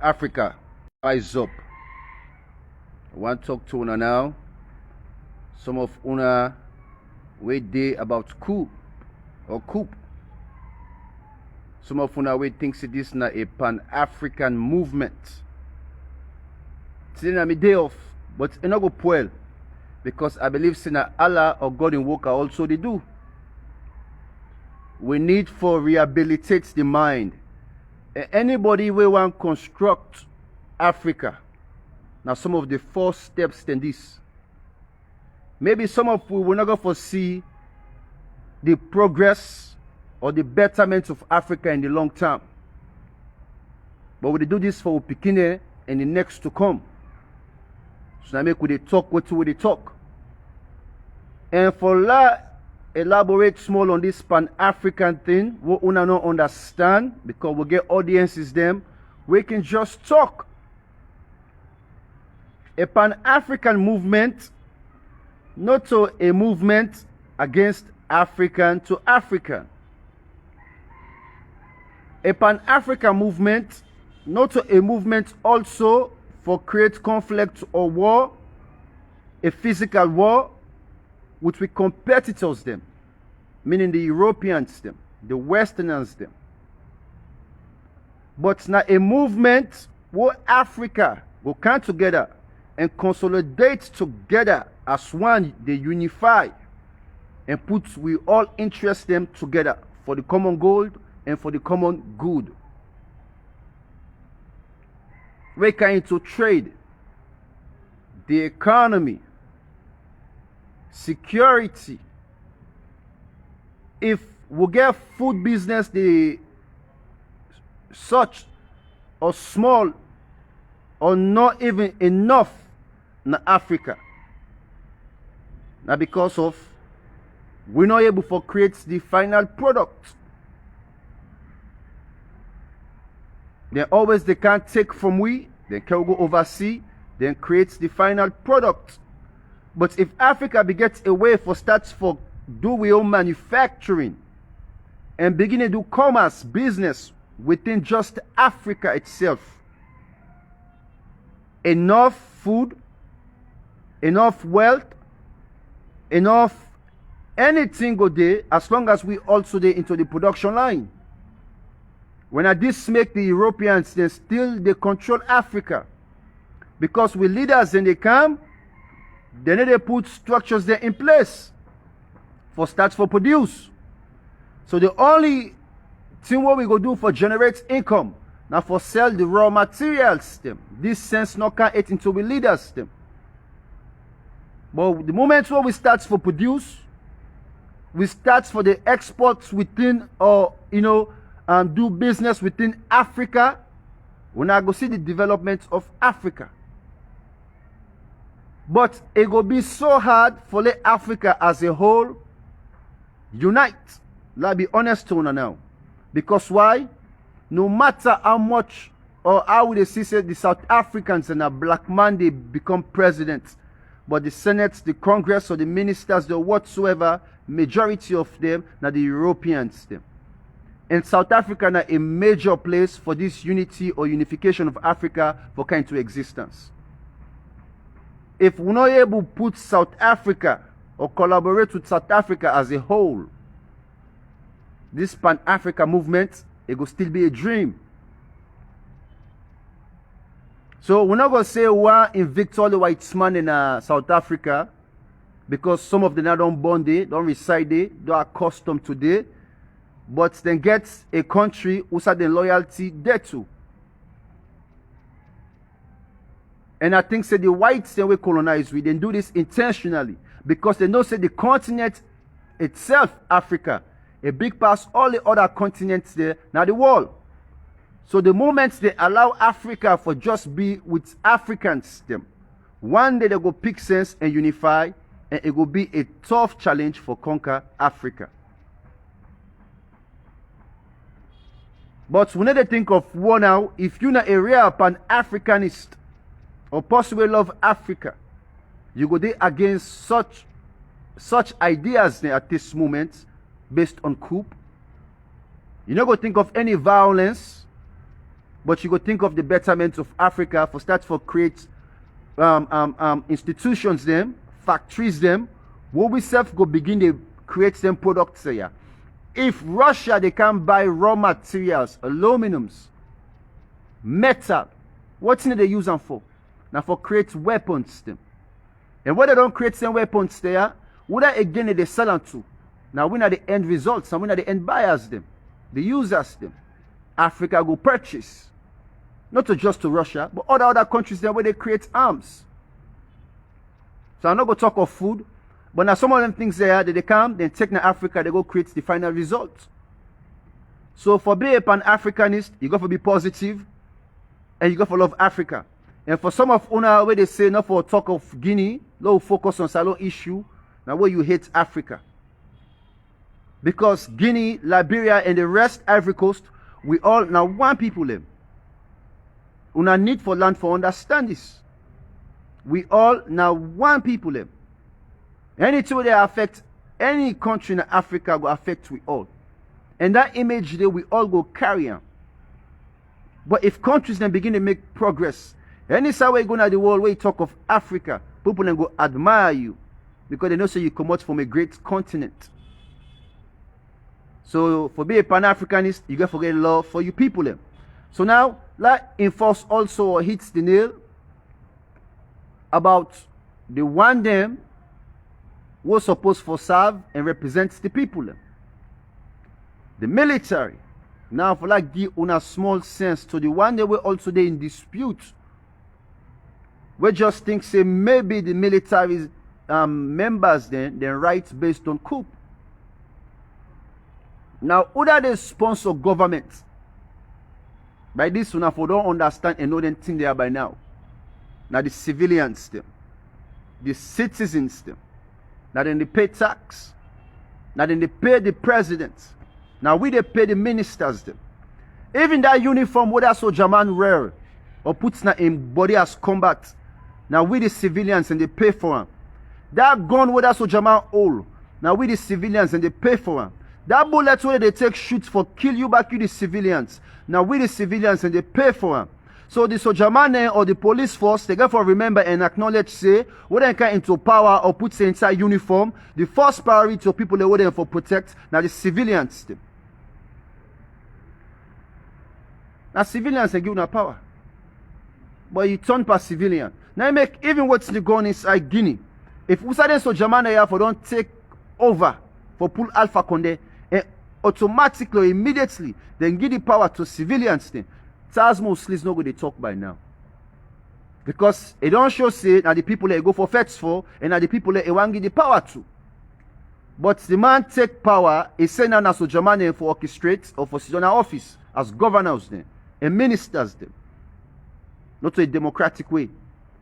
Africa, rise up. I want to talk to una now. Some of una wait day about coup or coup. Some of una wait thinks it is not a pan-African movement. Today na my day off, but I no go well because I believe Sina Allah or God in work also they do. We need for rehabilitate the mind. Anybody we want construct Africa. Now some of the first steps in this. Maybe some of we will not go foresee the progress or the betterment of Africa in the long term. But we do this for Pikine and the next to come. So now make we they talk what we they talk. And for elaborate small on this pan-African thing, we una not understand because we get audiences them, we can just talk. A pan-African movement, not to a movement against African to African. A pan-African movement, not to a movement also for create conflict or war, a physical war, which we competitors them, meaning the Europeans them, the Westerners them. But now a movement where Africa will come together and consolidate together as one, they unify and put we all interest them together for the common goal and for the common good. We can into trade, the economy, security. If we get food business, the such or small or not even enough in Africa. Now because of we're not able to create the final product. Then always they can't take from we, they can go overseas, then create the final product. But if Africa begins a way for starts for do we own manufacturing and begin to do commerce business within just Africa itself, enough food, enough wealth, enough anything go there as long as we also there into the production line. When I this make the Europeans then still they control Africa because we leaders then they come. Then they put structures there in place for start for produce. So the only thing what we go do for generate income now for sell the raw materials them. This sense not can eat into we leaders them. But the moment where we start for produce, we start for the exports within or do business within Africa. When I go see the development of Africa. But it will be so hard for let Africa as a whole unite. Let's be honest to you now. Because why? No matter how much or how they see say the South Africans and a black man they become president, but the Senate, the Congress or the ministers, the whatsoever, majority of them now the Europeans them. And South Africa now a major place for this unity or unification of Africa for come into existence. If we're not able to put South Africa or collaborate with South Africa as a whole, this Pan-Africa movement, it will still be a dream. So we're not going to say we're evict all the white man in South Africa because some of them now don't born there, don't reside there, don't accustomed to there, but then get a country who's had the loyalty there too. And I think say the whites they will colonize we then do this intentionally because they know say the continent itself, Africa, a big part all the other continents there, now the world. So the moment they allow Africa for just be with Africans them, one day they go pick sense and unify, and it will be a tough challenge for conquer Africa. But when they think of war now, if you're not a real pan-Africanist or possibly love Africa, you go there against such ideas there at this moment based on coup. You not go think of any violence but you go think of the betterment of Africa for start for create institutions them, factories them, where we self go begin to create them products here. If Russia they can buy raw materials, aluminums, metal, what's in they use them for? Now for create weapons them. And when they don't create some weapons there, what are again they sell them to? Now we are the end results, and we are the end buyers them, the users them. Africa go purchase. Not just to Russia, but other countries there where they create arms. So I'm not going to talk of food, but now some of them things there that they come, then take to Africa, they go create the final result. So for being a Pan-Africanist, you got to be positive, and you got to love Africa. And for some of una where they say not for talk of Guinea, no focus on Salon issue, now where you hate Africa. Because Guinea, Liberia, and the rest Ivory Coast, we all now one people them. Una need for land for understand this. We all now one people them. Anything they affect any country in Africa will affect we all. And that image there we all go carry on. But if countries then begin to make progress, any side way you go to the world where you talk of Africa, people then go admire you. Because they know say you come out from a great continent. So for being a Pan-Africanist, you gotta forget love for you people them. So now, that enforce also hits the nail about the one them was supposed to serve and represent the people. The military. Now, for like give una small sense to the one they were also there in dispute. We just think say maybe the military members then rights based on coup. Now, other they sponsor government. By this, una for don't understand and know them thing they are by now. Now the civilians them, the citizens them. Now then they pay tax. Now then they pay the president. Now we they pay the ministers them. Even that uniform whether soldier man wear or puts na in body as combat. Now we the civilians and they pay for them. That gun whether soldier man hold. Now we the civilians and they pay for them. That bullet where they take shoot for kill you back you the civilians. Now we the civilians and they pay for them. So the soldier man or the police force, they got to remember and acknowledge say, when they come into power or put inside uniform, the first priority to people they were there for protect, now the civilians. Now civilians they give no power. But you turn past civilian. Now you make even what's the gun inside Guinea. If we say soldier man here for don't take over for pull Alpha Conde, and automatically, immediately, then give the power to civilians then. Tazmo Sliz no go they talk by now. Because it don't show say now the people they go for fets for, and now the people they want give the power to. But the man take power, he send now so Germany for orchestrate or for seasonal office as governors then, and ministers then. Not to a democratic way.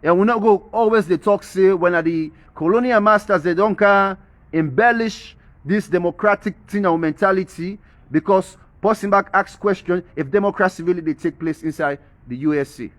And we not go always they talk say when the colonial masters they don't can embellish this democratic thing or mentality because Person back asks question if democracy really they take place inside the USA.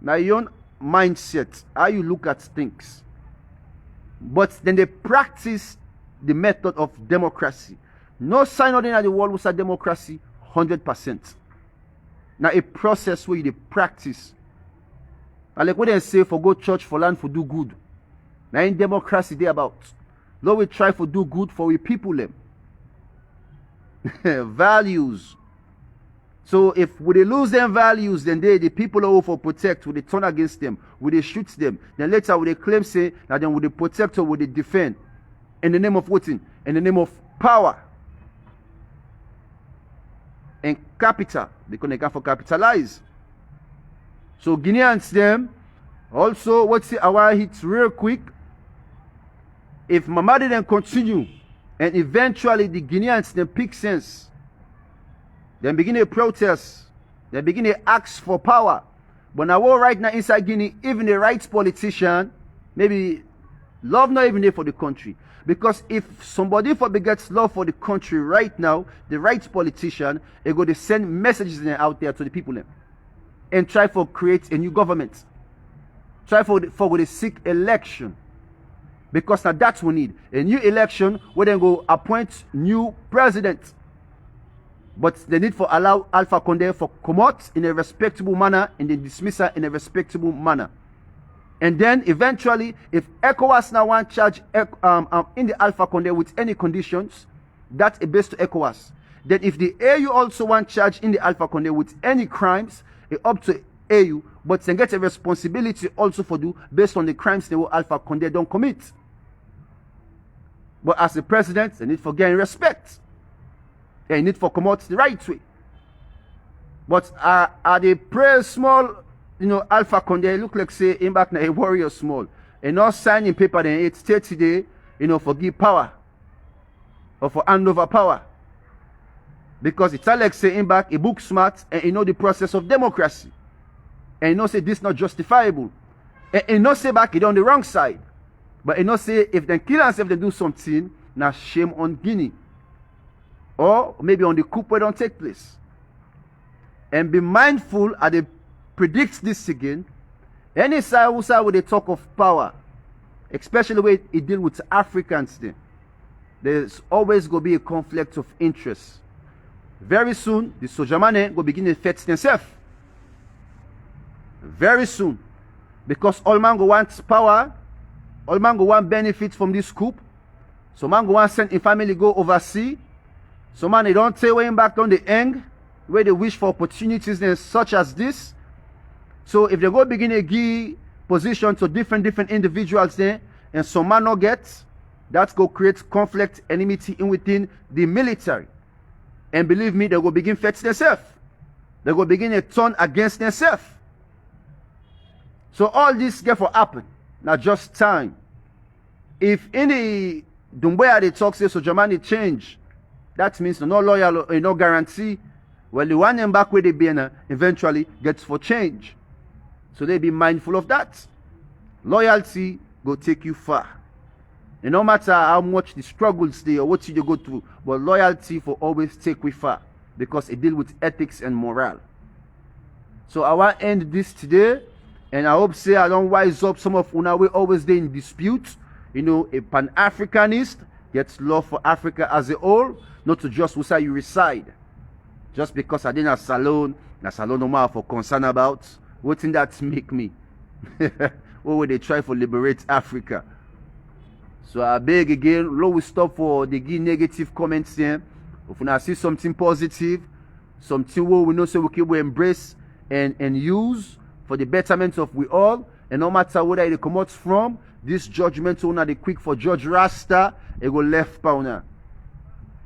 Now your own mindset, how you look at things. But then they practice the method of democracy. No sign of in the world was a democracy 100%. Now a process where they practice. And like what they say for go church for land for do good. Now in democracy they about. Lord we try for do good for we people them. Values. So if we they lose them values, then the people who for protect, will they turn against them, will they shoot them, then later will they claim say that then will they protect or will they defend in the name of what? In the name of power and capital, because they can for capitalize. So Guineans them also what's the our hits real quick. If Mamadi then continue and eventually the Guineans then pick sense, then begin to protest, then begin to ask for power. But now right now inside Guinea, even the right politician, maybe love not even there for the country. Because if somebody for begets love for the country right now, the right politician, they go to send messages out there to the people and try for create a new government. Try for the seek election. Because now that's what we need. A new election where then go appoint new president. But they need for allow Alpha Condé for come out in a respectable manner and then dismiss her in a respectable manner. And then eventually, if ECOWAS now want charge in the Alpha Condé with any conditions, that is based to ECOWAS. Then if the AU also want charge in the Alpha Condé with any crimes, it up to AU, but they get a responsibility also for do based on the crimes they will Alpha Condé don't commit. But as the president, they need for getting respect. They need for come out the right way. But are they pray small? Alpha Condé look like say him back now a warrior small. And not signing paper then it's 30 day, for give power. Or for hand over power. Because it's like say him back a book smart and the process of democracy. And say this not justifiable. And say back it on the wrong side. But say if they kill themselves they do something, now shame on Guinea. Or maybe on the coup where don't take place. And be mindful as they predict this again. Any side where they talk of power, especially the way it deal with Africans, there's always going to be a conflict of interest. Very soon, the Sojamane will begin to fetch themselves. Very soon. Because all man go wants power, all man go want benefits from this coup. So man go want send in family go overseas. So man, they don't take way back on the end where they wish for opportunities such as this. So if they go begin to give position to different individuals there, and some man not get, that's go create conflict, enmity in within the military. And believe me, they go begin fetch themselves. They go begin to turn against themselves. So all this get for happen. Now just time. If any Dumbuya they talk say so Germany change, that means no loyal, no guarantee. Well, the one them back where they be eventually gets for change. So they be mindful of that. Loyalty go take you far. And no matter how much the struggles they or what you go through, but loyalty for always take you far. Because it deals with ethics and morale. So I want to end this today. And I hope say I don't wise up some of una we always there in dispute. A Pan-Africanist gets love for Africa as a whole, not to just where you reside. Just because I didn't have salon no more for concern about. What in that make me? What would they try for liberate Africa? So I beg again, low we stop for the give negative comments here. If we see something positive, something we know so we can embrace and use for the betterment of we all, and no matter where it come out from, this judgment owner the quick for Judge Rasta, it go left powder.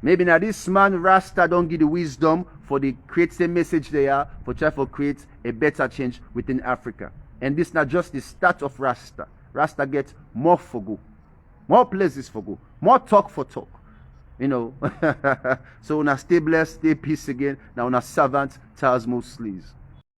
Maybe now this man Rasta don't give the wisdom for the create the message they are for try for create a better change within Africa. And this not just the start of Rasta. Rasta get more for go, more places for go, more talk for talk. So una stay blessed, stay peace again. Now una servant Tazmo Sliz.